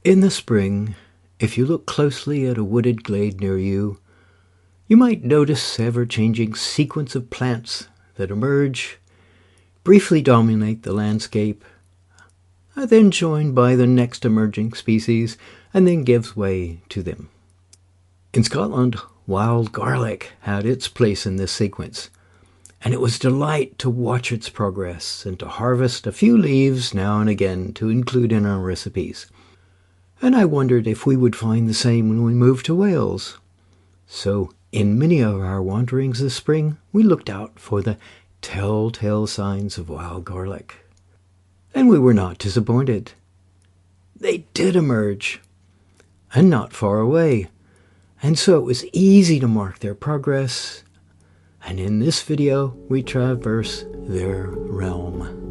In the spring, if you look closely at a wooded glade near you, you might notice ever-changing sequence of plants that emerge, briefly dominate the landscape, are then joined by the next emerging species, and then gives way to them. In Scotland, wild garlic had its place in this sequence, and it was delight to watch its progress and to harvest a few leaves now and again to include in our recipes. And I wondered if we would find the same when we moved to Wales. So, in many of our wanderings this spring, we looked out for the telltale signs of wild garlic. And we were not disappointed. They did emerge, and not far away, and so it was easy to mark their progress, and in this video we traverse their realm.